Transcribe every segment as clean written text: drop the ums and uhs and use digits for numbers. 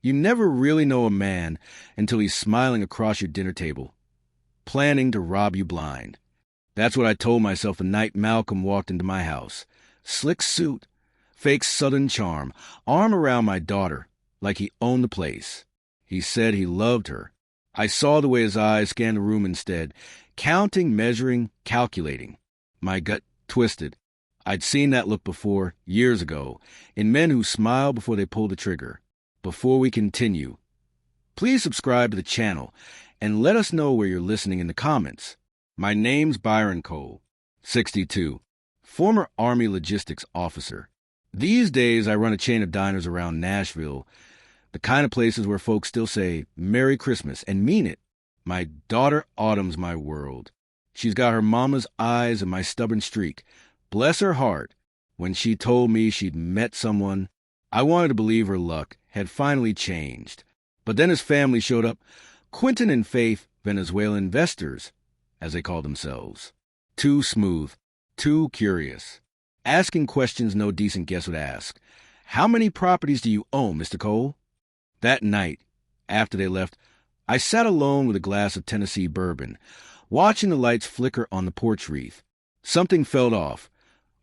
You never really know a man until he's smiling across your dinner table, planning to rob you blind. That's what I told myself the night Malcolm walked into my house. Slick suit, fake southern charm, arm around my daughter, like he owned the place. He said he loved her. I saw the way his eyes scanned the room instead, counting, measuring, calculating. My gut twisted. I'd seen that look before, years ago, in men who smile before they pull the trigger. Before we continue, please subscribe to the channel and let us know where you're listening in the comments. My name's Byron Cole, 62, former Army logistics officer. These days, I run a chain of diners around Nashville, the kind of places where folks still say, Merry Christmas, and mean it. My daughter Autumn's my world. She's got her mama's eyes and my stubborn streak. Bless her heart. When she told me she'd met someone, I wanted to believe her luck had finally changed. But then his family showed up, Quentin and Faith, Venezuelan investors, as they call themselves. Too smooth, too curious. Asking questions no decent guest would ask. How many properties do you own, Mr. Cole? That night, after they left, I sat alone with a glass of Tennessee bourbon, watching the lights flicker on the porch wreath. Something fell off,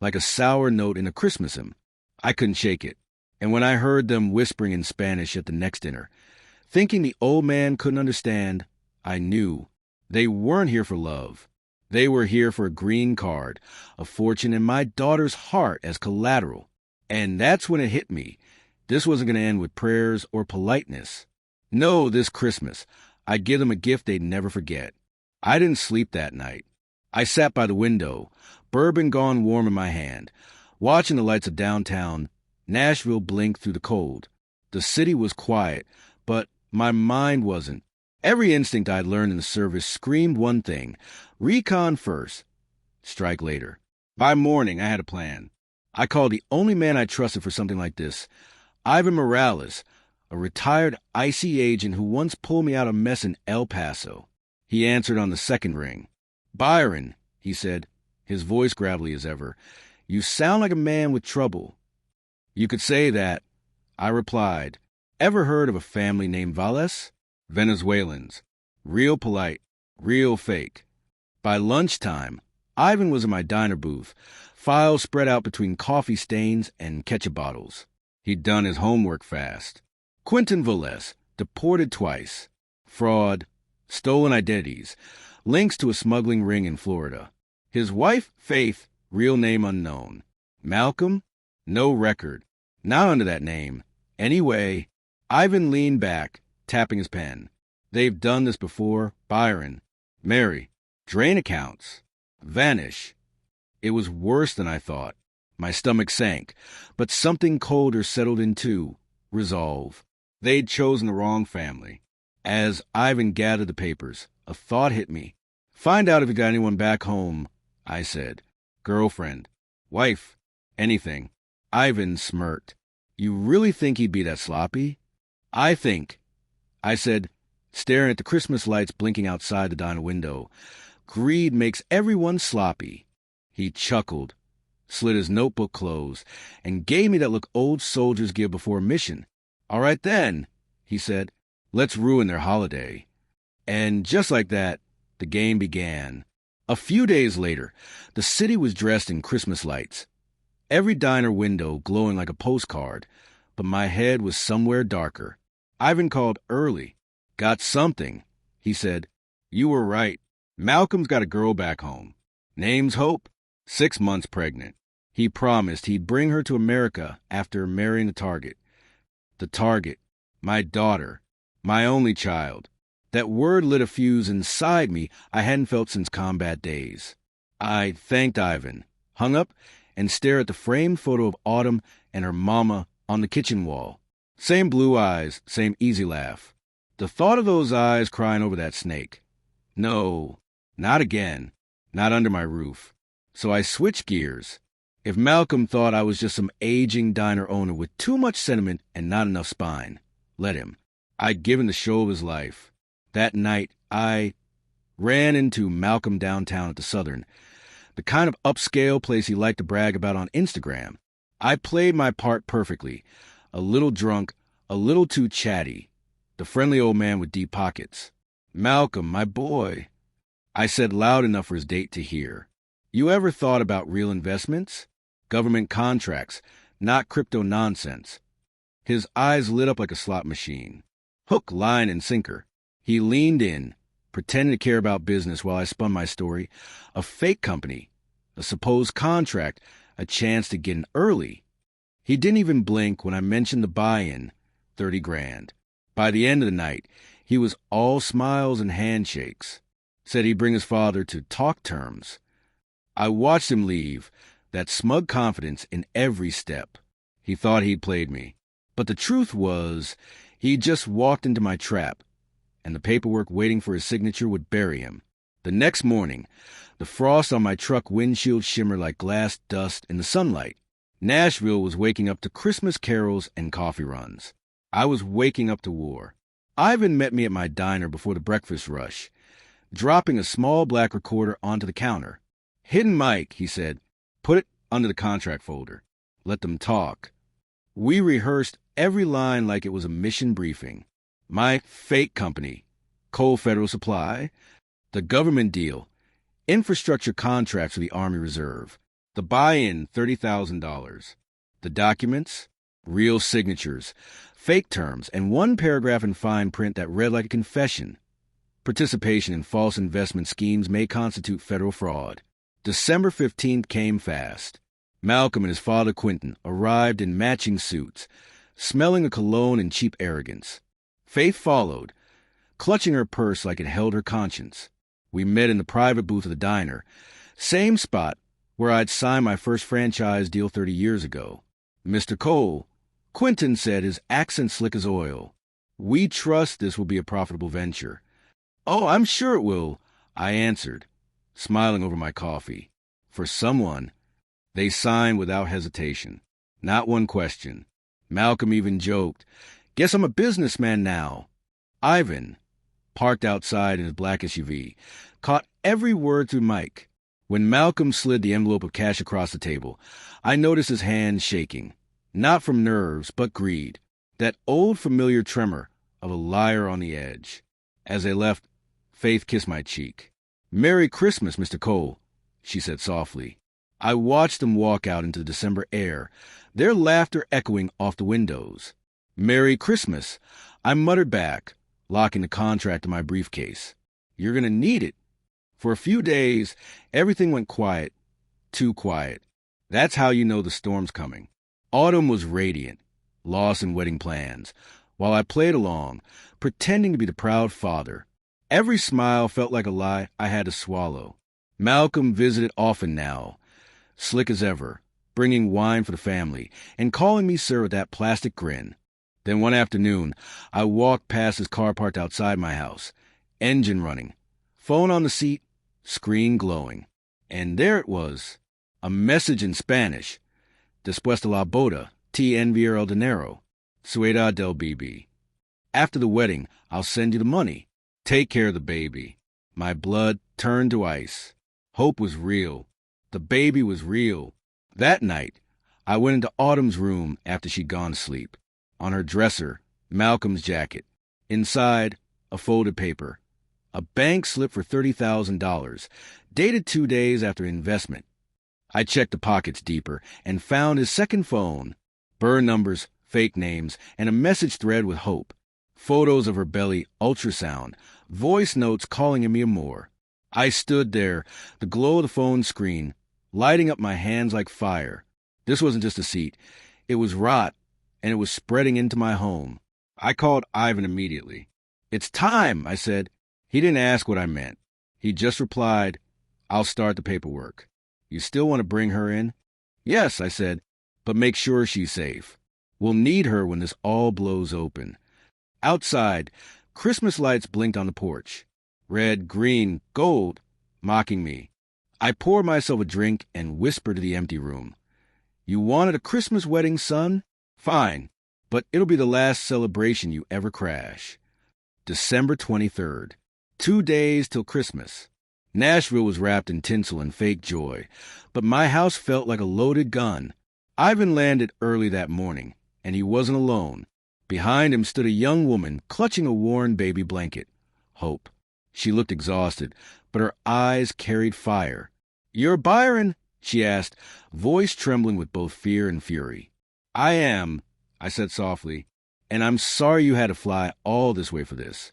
like a sour note in a Christmas hymn. I couldn't shake it. And when I heard them whispering in Spanish at the next dinner, thinking the old man couldn't understand, I knew they weren't here for love. They were here for a green card, a fortune, and my daughter's heart as collateral. And that's when it hit me. This wasn't going to end with prayers or politeness. No, this Christmas, I'd give them a gift they'd never forget. I didn't sleep that night. I sat by the window, bourbon gone warm in my hand, watching the lights of downtown Nashville blink through the cold. The city was quiet, but my mind wasn't. Every instinct I'd learned in the service screamed one thing: recon first, strike later. By morning, I had a plan. I called the only man I trusted for something like this, Ivan Morales, a retired IC agent who once pulled me out of a mess in El Paso. He answered on the second ring. Byron, he said, his voice gravelly as ever, you sound like a man with trouble. You could say that, I replied. Ever heard of a family named Valles? Venezuelans. Real polite, real fake. By lunchtime, Ivan was in my diner booth, files spread out between coffee stains and ketchup bottles. He'd done his homework fast. Quentin Valles, deported twice. Fraud, stolen identities, links to a smuggling ring in Florida. His wife, Faith, real name unknown. Malcolm, no record. Not under that name. Anyway, Ivan leaned back, tapping his pen. They've done this before, Byron. Mary, drain accounts. Vanish. It was worse than I thought. My stomach sank, but something colder settled in too. Resolve. They'd chosen the wrong family. As Ivan gathered the papers, a thought hit me. Find out if you got anyone back home, I said. Girlfriend. Wife. Anything. Ivan smirked. You really think he'd be that sloppy? I think, I said, staring at the Christmas lights blinking outside the diner window. Greed makes everyone sloppy. He chuckled, slid his notebook closed, and gave me that look old soldiers give before a mission. All right then, he said, let's ruin their holiday. And just like that, the game began. A few days later, the city was dressed in Christmas lights. Every diner window glowing like a postcard, but my head was somewhere darker. Ivan called early. Got something, he said. You were right. Malcolm's got a girl back home. Name's Hope, 6 months pregnant. He promised he'd bring her to America after marrying the target. The target, my daughter, my only child. That word lit a fuse inside me I hadn't felt since combat days. I thanked Ivan, hung up, and stared at the framed photo of Autumn and her mama on the kitchen wall. Same blue eyes, same easy laugh. The thought of those eyes crying over that snake. No, not again. Not under my roof. So I switched gears. If Malcolm thought I was just some aging diner owner with too much sentiment and not enough spine, let him. I'd given the show of his life. That night, I ran into Malcolm downtown at the Southern, the kind of upscale place he liked to brag about on Instagram. I played my part perfectly, a little drunk, a little too chatty, the friendly old man with deep pockets. "Malcolm, my boy," I said loud enough for his date to hear. "You ever thought about real investments? Government contracts, not crypto nonsense." His eyes lit up like a slot machine. Hook, line, and sinker. He leaned in, pretending to care about business while I spun my story. A fake company, a supposed contract, a chance to get in early. He didn't even blink when I mentioned the buy-in, 30 grand. By the end of the night, he was all smiles and handshakes. Said he'd bring his father to talk terms. I watched him leave, that smug confidence in every step. He thought he'd played me. But the truth was, he just walked into my trap, and the paperwork waiting for his signature would bury him. The next morning, the frost on my truck windshield shimmered like glass dust in the sunlight. Nashville was waking up to Christmas carols and coffee runs. I was waking up to war. Ivan met me at my diner before the breakfast rush, dropping a small black recorder onto the counter. "Hidden mic," he said. "Put it under the contract folder. Let them talk." We rehearsed every line like it was a mission briefing. My fake company, Coal Federal Supply, the government deal, infrastructure contracts for the Army Reserve, the buy-in, $30,000, the documents, real signatures, fake terms, and one paragraph in fine print that read like a confession. Participation in false investment schemes may constitute federal fraud. December 15th came fast. Malcolm and his father Quentin arrived in matching suits, smelling of cologne and cheap arrogance. Faith followed, clutching her purse like it held her conscience. We met in the private booth of the diner, same spot where I'd signed my first franchise deal 30 years ago. "Mr. Cole," Quentin said, his accent slick as oil, "we trust this will be a profitable venture." "Oh, I'm sure it will," I answered, smiling over my coffee. For someone, they signed without hesitation. Not one question. Malcolm even joked, "Guess I'm a businessman now." Ivan, parked outside in his black SUV, caught every word through mic. When Malcolm slid the envelope of cash across the table, I noticed his hands shaking. Not from nerves, but greed. That old familiar tremor of a liar on the edge. As they left, Faith kissed my cheek. "Merry Christmas, Mr. Cole," she said softly. I watched them walk out into the December air, their laughter echoing off the windows. "Merry Christmas," I muttered back, locking the contract in my briefcase. "You're going to need it." For a few days, everything went quiet, too quiet. That's how you know the storm's coming. Autumn was radiant, lost in wedding plans, while I played along, pretending to be the proud father. Every smile felt like a lie I had to swallow. Malcolm visited often now, slick as ever, bringing wine for the family, and calling me sir with that plastic grin. Then one afternoon, I walked past his car parked outside my house, engine running, phone on the seat, screen glowing. And there it was, a message in Spanish. "Después de la boda, te enviaré el dinero. Ciudad del Baby. After the wedding, I'll send you the money. Take care of the baby." My blood turned to ice. Hope was real. The baby was real. That night, I went into Autumn's room after she'd gone to sleep. On her dresser, Malcolm's jacket. Inside, a folded paper. A bank slip for $30,000, dated 2 days after investment. I checked the pockets deeper and found his second phone. Burn numbers, fake names, and a message thread with hope. Photos of her belly, ultrasound, voice notes calling me more. I stood there, the glow of the phone screen, lighting up my hands like fire. This wasn't just a seat. It was rot, and it was spreading into my home. I called Ivan immediately. "It's time," I said. He didn't ask what I meant. He just replied, "I'll start the paperwork. You still want to bring her in?" "Yes," I said, "but make sure she's safe. We'll need her when this all blows open." Outside, Christmas lights blinked on the porch. Red, green, gold, mocking me. I poured myself a drink and whispered to the empty room. "You wanted a Christmas wedding, son? Fine, but it'll be the last celebration you ever crash." December 23rd. 2 days till Christmas. Nashville was wrapped in tinsel and fake joy, but my house felt like a loaded gun. Ivan landed early that morning, and he wasn't alone. Behind him stood a young woman clutching a worn baby blanket. Hope. She looked exhausted, but her eyes carried fire. "You're Byron?" she asked, voice trembling with both fear and fury. "I am," I said softly, "and I'm sorry you had to fly all this way for this."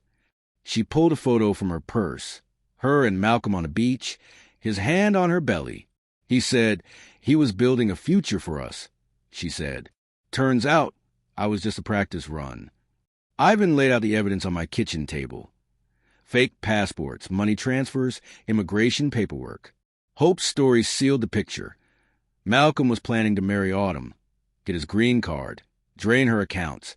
She pulled a photo from her purse, her and Malcolm on a beach, his hand on her belly. He said he was building a future for us, she said. Turns out I was just a practice run. Ivan laid out the evidence on my kitchen table. Fake passports, money transfers, immigration paperwork. Hope's story sealed the picture. Malcolm was planning to marry Autumn, get his green card, drain her accounts,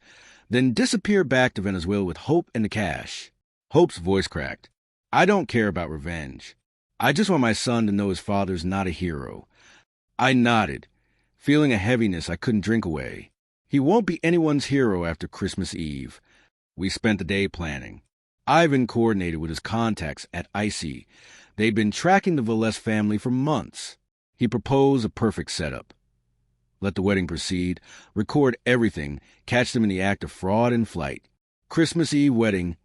then disappear back to Venezuela with Hope and the cash. Hope's voice cracked. "I don't care about revenge. I just want my son to know his father's not a hero." I nodded, feeling a heaviness I couldn't drink away. He won't be anyone's hero after Christmas Eve. We spent the day planning. Ivan coordinated with his contacts at ICE. They'd been tracking the Velez family for months. He proposed a perfect setup. Let the wedding proceed, record everything, catch them in the act of fraud and flight. Christmas Eve wedding.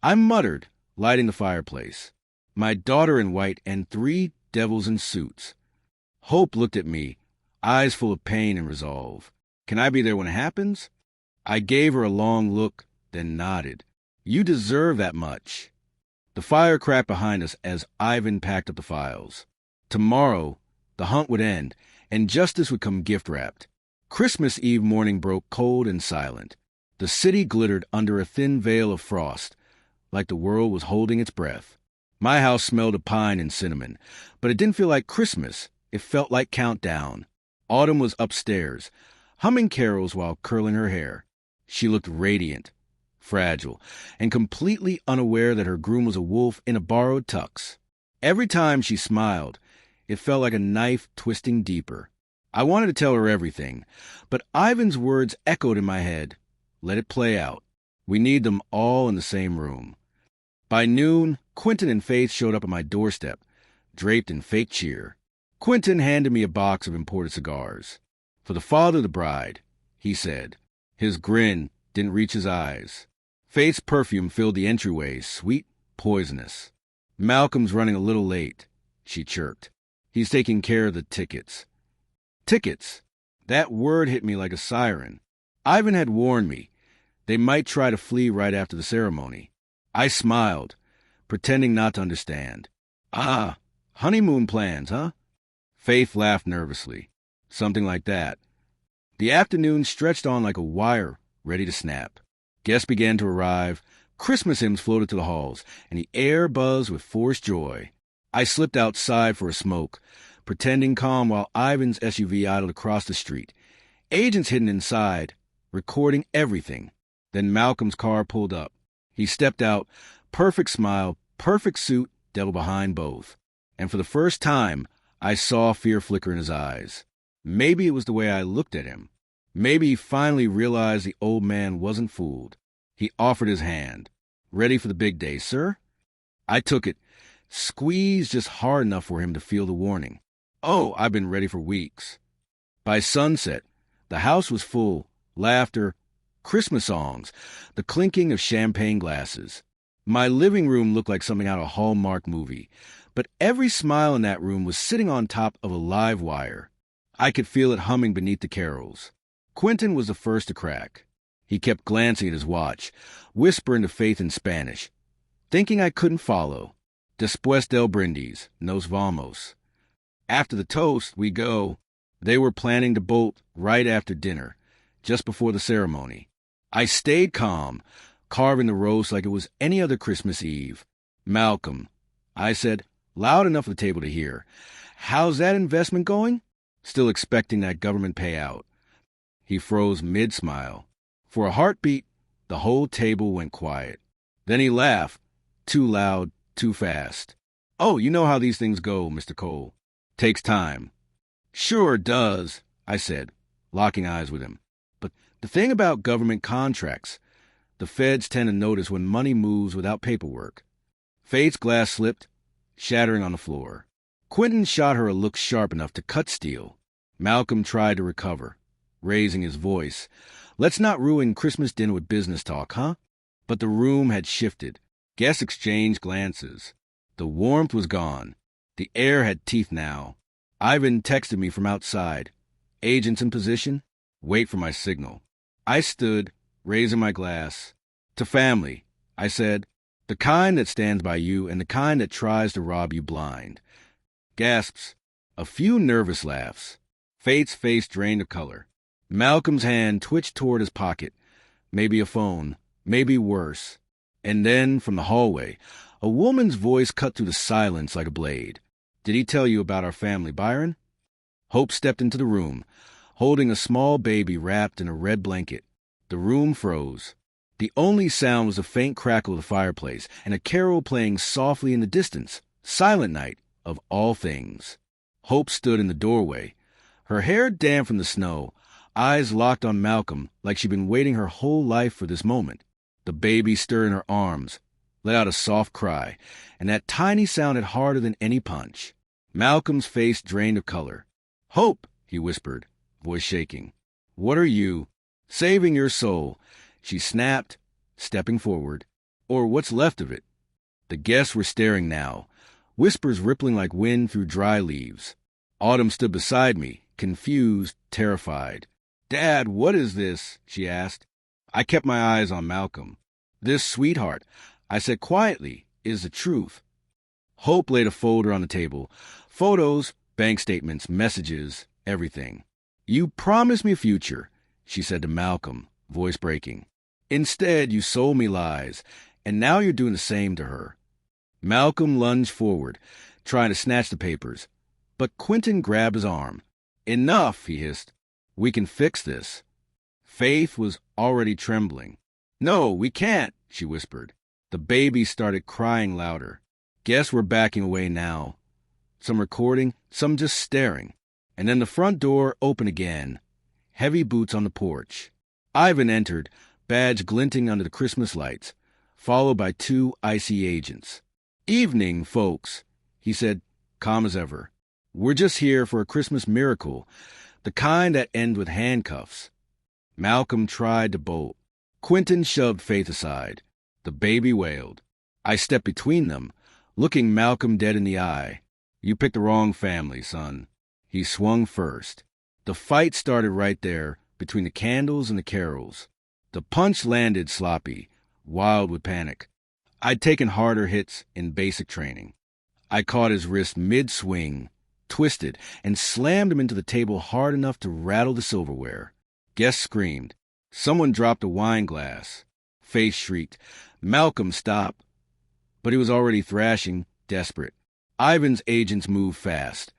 I muttered, lighting the fireplace. My daughter in white and 3 devils in suits. Hope looked at me, eyes full of pain and resolve. "Can I be there when it happens?" I gave her a long look, then nodded. "You deserve that much." The fire cracked behind us as Ivan packed up the files. Tomorrow, the hunt would end, and justice would come gift-wrapped. Christmas Eve morning broke cold and silent. The city glittered under a thin veil of frost, like the world was holding its breath. My house smelled of pine and cinnamon, but it didn't feel like Christmas. It felt like countdown. Autumn was upstairs, humming carols while curling her hair. She looked radiant, fragile, and completely unaware that her groom was a wolf in a borrowed tux. Every time she smiled, it felt like a knife twisting deeper. I wanted to tell her everything, but Ivan's words echoed in my head. Let it play out. We need them all in the same room. By noon, Quentin and Faith showed up at my doorstep, draped in fake cheer. Quentin handed me a box of imported cigars. "For the father of the bride," he said. His grin didn't reach his eyes. Faith's perfume filled the entryway, sweet, poisonous. "Malcolm's running a little late," she chirped. "He's taking care of the tickets." Tickets. That word hit me like a siren. Ivan had warned me. They might try to flee right after the ceremony. I smiled, pretending not to understand. "Ah, honeymoon plans, huh?" Faith laughed nervously. "Something like that." The afternoon stretched on like a wire, ready to snap. Guests began to arrive. Christmas hymns floated to the halls, and the air buzzed with forced joy. I slipped outside for a smoke, pretending calm while Ivan's SUV idled across the street. Agents hidden inside, recording everything. Then Malcolm's car pulled up. He stepped out, perfect smile, perfect suit, devil behind both. And for the first time, I saw fear flicker in his eyes. Maybe it was the way I looked at him. Maybe he finally realized the old man wasn't fooled. He offered his hand. "Ready for the big day, sir?" I took it, squeezed just hard enough for him to feel the warning. Oh, I've been ready for weeks. By sunset, the house was full, laughter, Christmas songs, the clinking of champagne glasses. My living room looked like something out of a Hallmark movie, but every smile in that room was sitting on top of a live wire. I could feel it humming beneath the carols. Quentin was the first to crack. He kept glancing at his watch, whispering to Faith in Spanish, thinking I couldn't follow. Después del brindis, nos vamos. After the toast, we go. They were planning to bolt right after dinner, just before the ceremony. I stayed calm, carving the roast like it was any other Christmas Eve. "Malcolm," I said, loud enough for the table to hear, "how's that investment going?" Still expecting that government payout. He froze mid-smile. For a heartbeat, the whole table went quiet. Then he laughed, too loud, too fast. "Oh, you know how these things go, Mr. Cole. Takes time." "Sure does," I said, locking eyes with him. "But the thing about government contracts, the feds tend to notice when money moves without paperwork." Faith's glass slipped, shattering on the floor. Quentin shot her a look sharp enough to cut steel. Malcolm tried to recover, raising his voice, Let's not ruin Christmas dinner with business talk, huh? But the room had shifted. Guests exchanged glances. The warmth was gone. The air had teeth now. Ivan texted me from outside. Agents in position? Wait for my signal. I stood, raising my glass. To family, I said, the kind that stands by you and the kind that tries to rob you blind. Gasps. A few nervous laughs. Faith's face drained of color. Malcolm's hand twitched toward his pocket. Maybe a phone. Maybe worse. And then, from the hallway, a woman's voice cut through the silence like a blade. Did he tell you about our family, Byron? Hope stepped into the room, holding a small baby wrapped in a red blanket. The room froze. The only sound was a faint crackle of the fireplace and a carol playing softly in the distance. Silent Night, of all things. Hope stood in the doorway, her hair damp from the snow, eyes locked on Malcolm like she'd been waiting her whole life for this moment. The baby stirred in her arms, let out a soft cry, and that tiny sound hit harder than any punch. Malcolm's face drained of color. "Hope," he whispered, voice shaking. "What are you?" "Saving your soul," she snapped, stepping forward. "Or what's left of it." The guests were staring now, whispers rippling like wind through dry leaves. Autumn stood beside me, confused, terrified. "Dad, what is this?" she asked. I kept my eyes on Malcolm. "This, sweetheart," I said quietly, "is the truth." Hope laid a folder on the table. Photos, bank statements, messages, everything. "You promised me a future," she said to Malcolm, voice breaking. "Instead, you sold me lies, and now you're doing the same to her." Malcolm lunged forward, trying to snatch the papers, but Quentin grabbed his arm. "Enough," he hissed. "We can fix this." Faith was already trembling. "No, we can't," she whispered. The baby started crying louder. Guests were backing away now. Some recording, some just staring. And then the front door opened again. Heavy boots on the porch. Ivan entered, badge glinting under the Christmas lights, followed by two icy agents. "Evening, folks," he said, calm as ever. "We're just here for a Christmas miracle, the kind that ends with handcuffs." Malcolm tried to bolt. Quentin shoved Faith aside. The baby wailed. I stepped between them, looking Malcolm dead in the eye. "You picked the wrong family, son." He swung first. The fight started right there, between the candles and the carols. The punch landed sloppy, wild with panic. I'd taken harder hits in basic training. I caught his wrist mid-swing, twisted, and slammed him into the table hard enough to rattle the silverware. Guests screamed. Someone dropped a wine glass. Faith shrieked. Malcolm, stop. But he was already thrashing, desperate. Ivan's agents moved fast,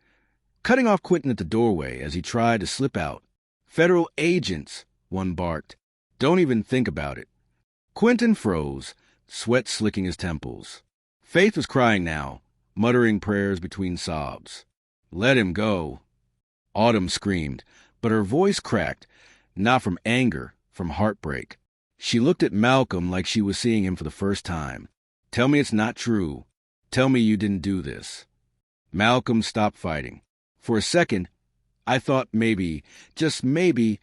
cutting off Quentin at the doorway as he tried to slip out. "Federal agents," one barked. "Don't even think about it." Quentin froze, sweat slicking his temples. Faith was crying now, muttering prayers between sobs. "Let him go." Autumn screamed, but her voice cracked, not from anger, from heartbreak. She looked at Malcolm like she was seeing him for the first time. "Tell me it's not true. Tell me you didn't do this." Malcolm stopped fighting. For a second, I thought maybe, just maybe,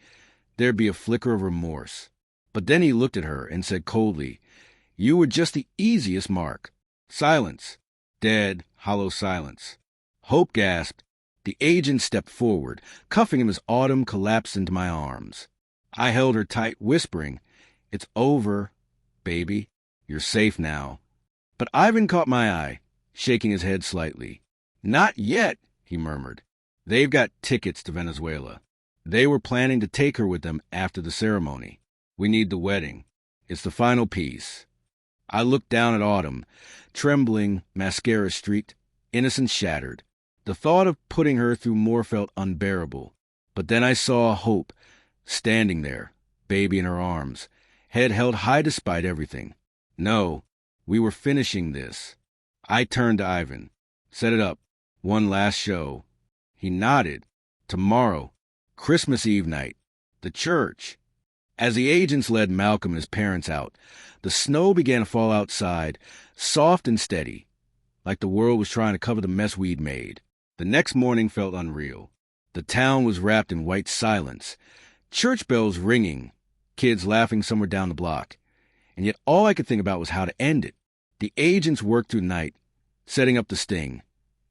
there'd be a flicker of remorse. But then he looked at her and said coldly, "You were just the easiest mark." Silence. Dead, hollow silence. Hope gasped. The agent stepped forward, cuffing him as Autumn collapsed into my arms. I held her tight, whispering, "It's over, baby. You're safe now." But Ivan caught my eye, shaking his head slightly. "Not yet," he murmured. "They've got tickets to Venezuela. They were planning to take her with them after the ceremony. We need the wedding. It's the final piece." I looked down at Autumn, trembling, mascara streaked, innocence shattered. The thought of putting her through more felt unbearable. But then I saw Hope, standing there, baby in her arms, head held high despite everything. No, we were finishing this. I turned to Ivan. "Set it up. One last show." He nodded. "Tomorrow, Christmas Eve night, the church." As the agents led Malcolm and his parents out, the snow began to fall outside, soft and steady, like the world was trying to cover the mess we'd made. The next morning felt unreal. The town was wrapped in white silence, church bells ringing, kids laughing somewhere down the block. And yet all I could think about was how to end it. The agents worked through the night, setting up the sting.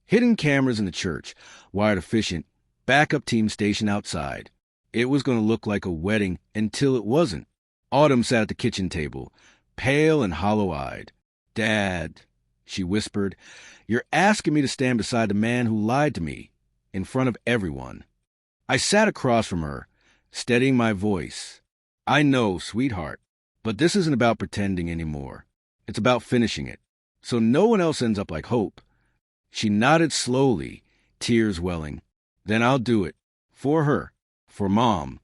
Hidden cameras in the church, wired efficient, backup team stationed outside. It was going to look like a wedding until it wasn't. Autumn sat at the kitchen table, pale and hollow-eyed. "Dad," she whispered, "you're asking me to stand beside the man who lied to me, in front of everyone." I sat across from her, steadying my voice. "I know, sweetheart, but this isn't about pretending anymore. It's about finishing it, so no one else ends up like Hope." She nodded slowly, tears welling. "Then I'll do it. For her. For Mom."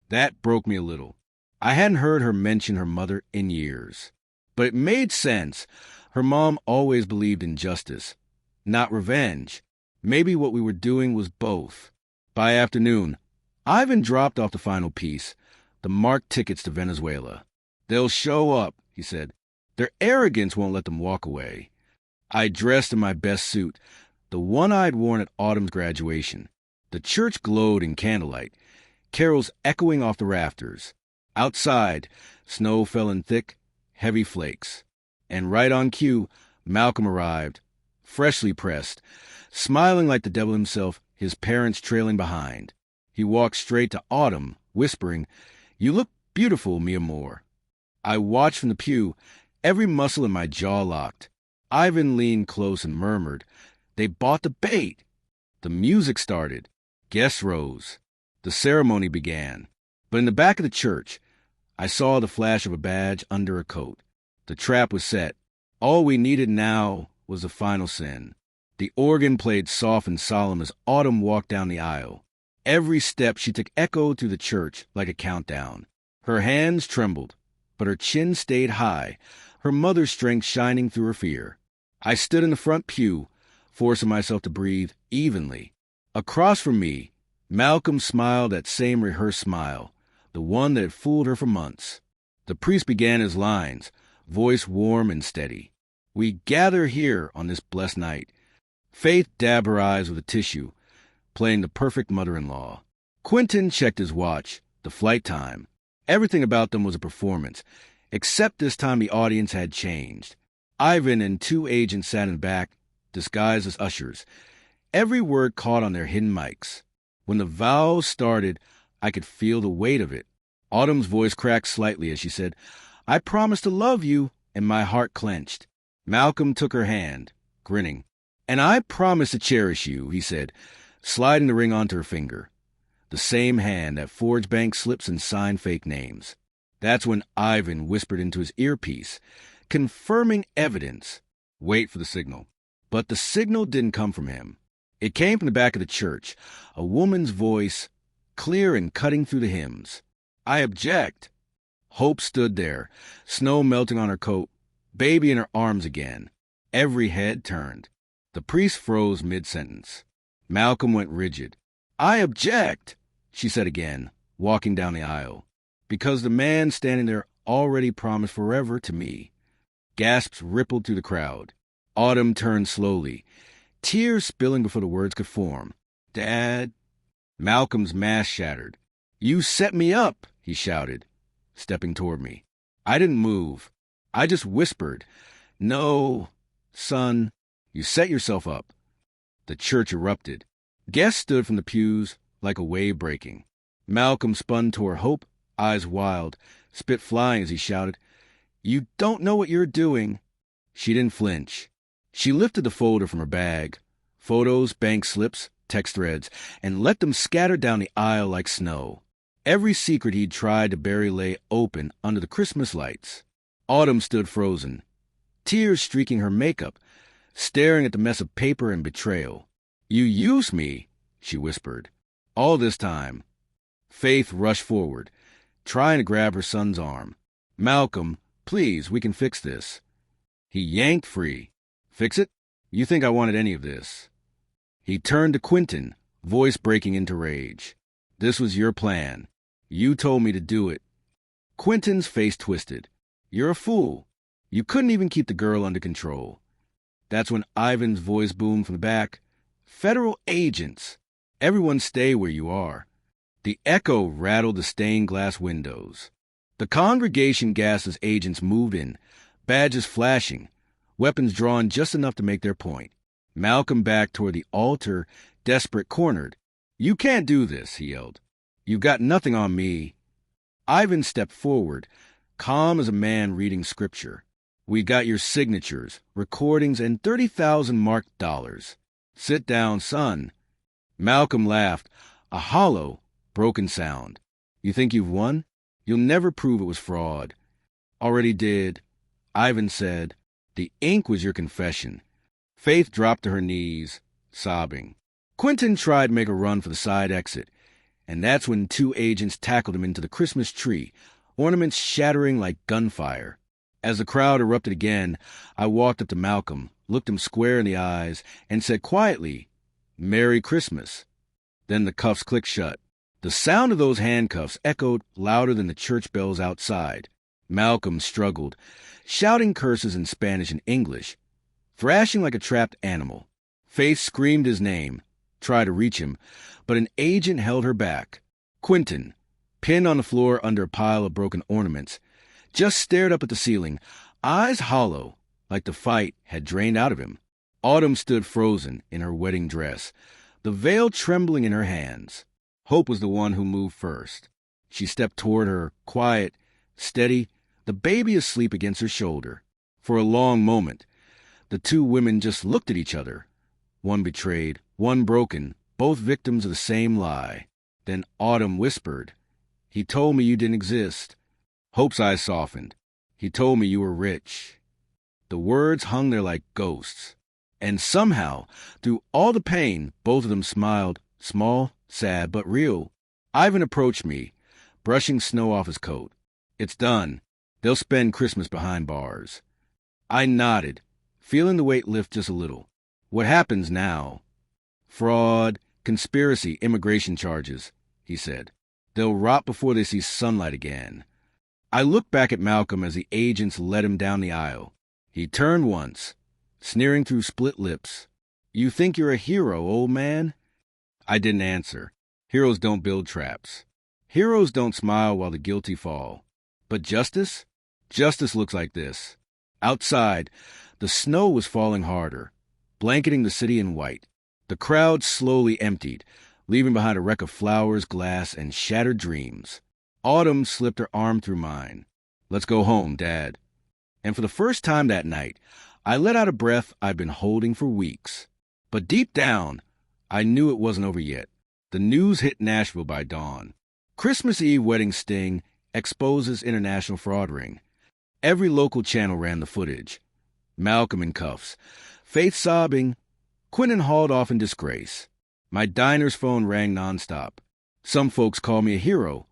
That broke me a little. I hadn't heard her mention her mother in years. But it made sense. Her mom always believed in justice, not revenge. Maybe what we were doing was both. By afternoon, Ivan dropped off the final piece, the marked tickets to Venezuela. "They'll show up," he said. "Their arrogance won't let them walk away." I dressed in my best suit, the one I'd worn at Autumn's graduation. The church glowed in candlelight, carols echoing off the rafters. Outside, snow fell in thick, heavy flakes. And right on cue, Malcolm arrived, freshly pressed, smiling like the devil himself, his parents trailing behind. He walked straight to Autumn, whispering, "You look beautiful, mi amor." I watched from the pew, every muscle in my jaw locked. Ivan leaned close and murmured, "They bought the bait." The music started. Guests rose. The ceremony began. But in the back of the church, I saw the flash of a badge under a coat. The trap was set. All we needed now was the final sin. The organ played soft and solemn as Autumn walked down the aisle. Every step she took echoed through the church like a countdown. Her hands trembled, but her chin stayed high, her mother's strength shining through her fear. I stood in the front pew, forcing myself to breathe evenly. Across from me, Malcolm smiled that same rehearsed smile, the one that had fooled her for months. The priest began his lines, voice warm and steady. "We gather here on this blessed night." Faith dabbed her eyes with a tissue, playing the perfect mother-in-law. Quentin checked his watch, the flight time. Everything about them was a performance, except this time the audience had changed. Ivan and two agents sat in the back, disguised as ushers. Every word caught on their hidden mics. When the vows started, I could feel the weight of it. Autumn's voice cracked slightly as she said, "I promise to love you," and my heart clenched. Malcolm took her hand, grinning. "And I promise to cherish you," he said, sliding the ring onto her finger. The same hand that forged bank slips and signed fake names. That's when Ivan whispered into his earpiece, confirming evidence. Wait for the signal. But the signal didn't come from him. It came from the back of the church, a woman's voice, clear and cutting through the hymns. "I object." Hope stood there, snow melting on her coat, baby in her arms again. Every head turned. The priest froze mid-sentence. Malcolm went rigid. "I object," she said again, walking down the aisle. "Because the man standing there already promised forever to me." Gasps rippled through the crowd. Autumn turned slowly, tears spilling before the words could form. "Dad." Malcolm's mask shattered. "You set me up," he shouted, stepping toward me. I didn't move. I just whispered, "No, son, you set yourself up." The church erupted. Guests stood from the pews like a wave breaking. Malcolm spun toward Hope, eyes wild, spit flying as he shouted, "You don't know what you're doing." She didn't flinch. She lifted the folder from her bag, photos, bank slips, text threads, and let them scatter down the aisle like snow. Every secret he'd tried to bury lay open under the Christmas lights. Autumn stood frozen, tears streaking her makeup, staring at the mess of paper and betrayal. "You used me," she whispered. All this time, Faith rushed forward, trying to grab her son's arm. "Malcolm, please, we can fix this." He yanked free. "Fix it? You think I wanted any of this?" He turned to Quentin, voice breaking into rage. "This was your plan. You told me to do it." Quentin's face twisted. "You're a fool. You couldn't even keep the girl under control." That's when Ivan's voice boomed from the back. "Federal agents! Everyone stay where you are." The echo rattled the stained glass windows. The congregation gasped as agents moved in, badges flashing, weapons drawn just enough to make their point. Malcolm backed toward the altar, desperate, cornered. "You can't do this," he yelled. "You've got nothing on me." Ivan stepped forward, calm as a man reading scripture. "We got your signatures, recordings, and 30,000 marked dollars. Sit down, son." Malcolm laughed, a hollow, broken sound. "You think you've won? You'll never prove it was fraud." "Already did," Ivan said. "The ink was your confession." Faith dropped to her knees, sobbing. Quentin tried to make a run for the side exit, and that's when 2 agents tackled him into the Christmas tree, ornaments shattering like gunfire. As the crowd erupted again, I walked up to Malcolm, looked him square in the eyes, and said quietly, "Merry Christmas." Then the cuffs clicked shut. The sound of those handcuffs echoed louder than the church bells outside. Malcolm struggled, shouting curses in Spanish and English, thrashing like a trapped animal. Faith screamed his name, tried to reach him, but an agent held her back. Quentin, pinned on the floor under a pile of broken ornaments, just stared up at the ceiling, eyes hollow, like the fight had drained out of him. Autumn stood frozen in her wedding dress, the veil trembling in her hands. Hope was the one who moved first. She stepped toward her, quiet, steady, the baby asleep against her shoulder. For a long moment, the 2 women just looked at each other. One betrayed, one broken, both victims of the same lie. Then Autumn whispered, "He told me you didn't exist." Hope's eyes softened. "He told me you were rich." The words hung there like ghosts. And somehow, through all the pain, both of them smiled, small, sad, but real. Ivan approached me, brushing snow off his coat. "It's done. They'll spend Christmas behind bars." I nodded, feeling the weight lift just a little. "What happens now?" "Fraud, conspiracy, immigration charges," he said. "They'll rot before they see sunlight again." I looked back at Malcolm as the agents led him down the aisle. He turned once, sneering through split lips. "You think you're a hero, old man?" I didn't answer. Heroes don't build traps. Heroes don't smile while the guilty fall. But justice? Justice looks like this. Outside, the snow was falling harder, blanketing the city in white. The crowd slowly emptied, leaving behind a wreck of flowers, glass, and shattered dreams. Autumn slipped her arm through mine. "Let's go home, Dad." And for the first time that night, I let out a breath I'd been holding for weeks. But deep down, I knew it wasn't over yet. The news hit Nashville by dawn. Christmas Eve wedding sting exposes international fraud ring. Every local channel ran the footage. Malcolm in cuffs, Faith sobbing, Quentin hauled off in disgrace. My diner's phone rang nonstop. Some folks called me a hero.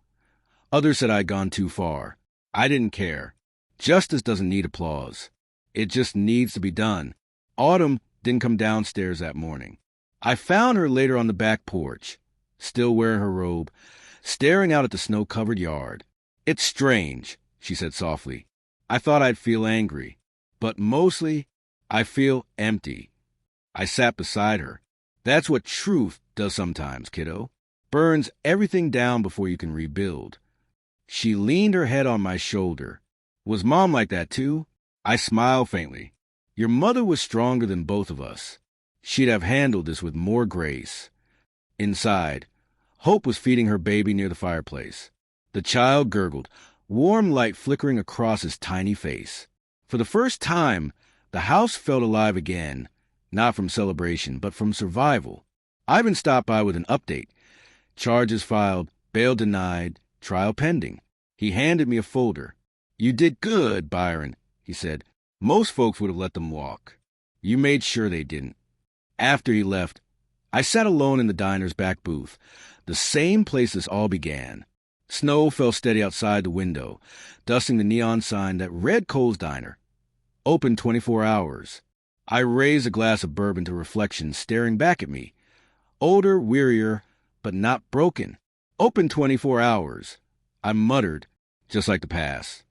Others said I'd gone too far. I didn't care. Justice doesn't need applause. It just needs to be done. Autumn didn't come downstairs that morning. I found her later on the back porch, still wearing her robe, staring out at the snow-covered yard. "It's strange," she said softly. "I thought I'd feel angry, but mostly I feel empty." I sat beside her. "That's what truth does sometimes, kiddo. Burns everything down before you can rebuild." She leaned her head on my shoulder. "Was Mom like that too?" I smiled faintly. "Your mother was stronger than both of us. She'd have handled this with more grace." Inside, Hope was feeding her baby near the fireplace. The child gurgled, warm light flickering across his tiny face. For the first time, the house felt alive again, not from celebration, but from survival. Ivan stopped by with an update. Charges filed, bail denied, trial pending. He handed me a folder. "You did good, Byron," he said. "Most folks would have let them walk. You made sure they didn't." After he left, I sat alone in the diner's back booth, the same place this all began. Snow fell steady outside the window, dusting the neon sign that read Cole's Diner. Open 24 hours. I raised a glass of bourbon to reflection, staring back at me. Older, wearier, but not broken. Open 24 hours. I muttered, just like the past.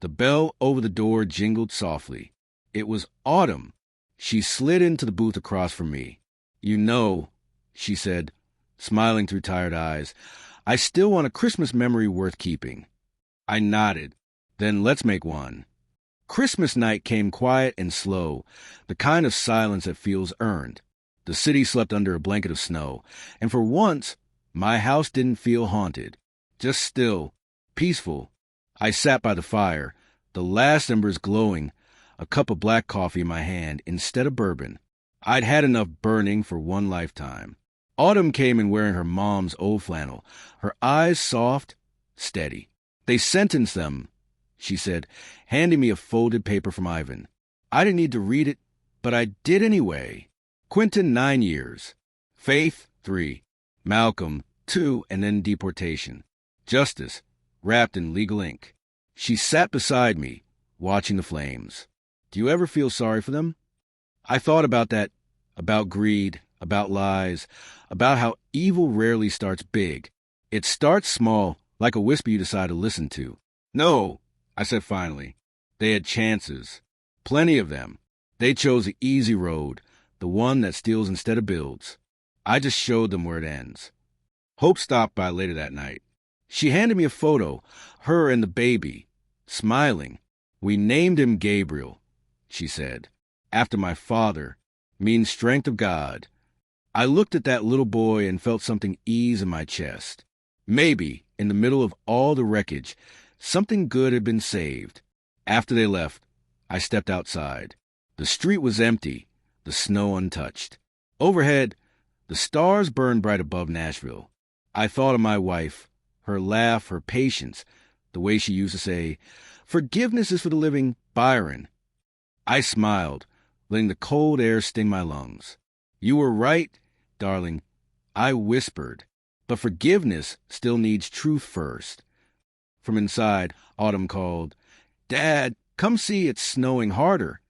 The bell over the door jingled softly. It was Autumn. She slid into the booth across from me. "You know," she said, smiling through tired eyes, "I still want a Christmas memory worth keeping." I nodded. Then let's make one. Christmas night came quiet and slow, the kind of silence that feels earned. The city slept under a blanket of snow, and for once, my house didn't feel haunted. Just still, peaceful. I sat by the fire, the last embers glowing, a cup of black coffee in my hand instead of bourbon. I'd had enough burning for one lifetime. Autumn came in wearing her mom's old flannel, her eyes soft, steady. They sentenced them, she said, handing me a folded paper from Ivan. I didn't need to read it, but I did anyway. Quentin, 9 years. Faith, 3. Malcolm, 2, and then deportation. Justice, wrapped in legal ink. She sat beside me, watching the flames. Do you ever feel sorry for them? I thought about that, about greed, about lies, about how evil rarely starts big. It starts small, like a whisper you decide to listen to. No, I said finally. They had chances. Plenty of them. They chose the easy road, the one that steals instead of builds. I just showed them where it ends. Hope stopped by later that night. She handed me a photo, her and the baby, smiling. We named him Gabriel, she said, after my father, means strength of God. I looked at that little boy and felt something ease in my chest. Maybe, in the middle of all the wreckage, something good had been saved. After they left, I stepped outside. The street was empty, the snow untouched. Overhead, the stars burned bright above Nashville. I thought of my wife, her laugh, her patience, the way she used to say, "Forgiveness is for the living, Byron." I smiled, letting the cold air sting my lungs. You were right, darling, I whispered. But forgiveness still needs truth first. From inside, Autumn called, "Dad, come see, it's snowing harder."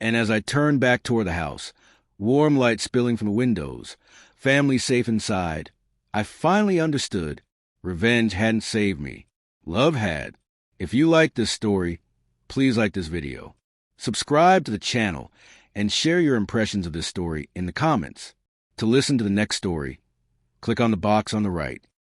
And as I turned back toward the house, warm light spilling from the windows, family safe inside, I finally understood revenge hadn't saved me. Love had. If you like this story, please like this video. Subscribe to the channel and share your impressions of this story in the comments. To listen to the next story, click on the box on the right.